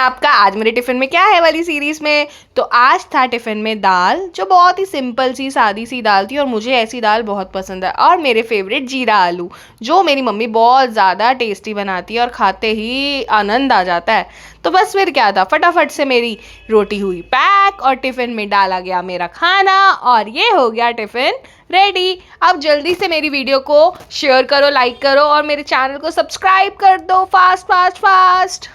आपका। आज मेरे टिफ़िन में क्या है वाली सीरीज़ में। तो आज था टिफ़िन में दाल, जो बहुत ही सिंपल सी सादी सी दाल थी और मुझे ऐसी दाल बहुत पसंद है। और मेरे फेवरेट जीरा आलू, जो मेरी मम्मी बहुत ज़्यादा टेस्टी बनाती है और खाते ही आनंद आ जाता है। तो बस फिर क्या था, फटाफट से मेरी रोटी हुई पैक और टिफ़िन में डाला गया मेरा खाना और ये हो गया टिफ़िन रेडी। अब जल्दी से मेरी वीडियो को शेयर करो, लाइक करो और मेरे चैनल को सब्सक्राइब कर दो फास्ट फास्ट फास्ट।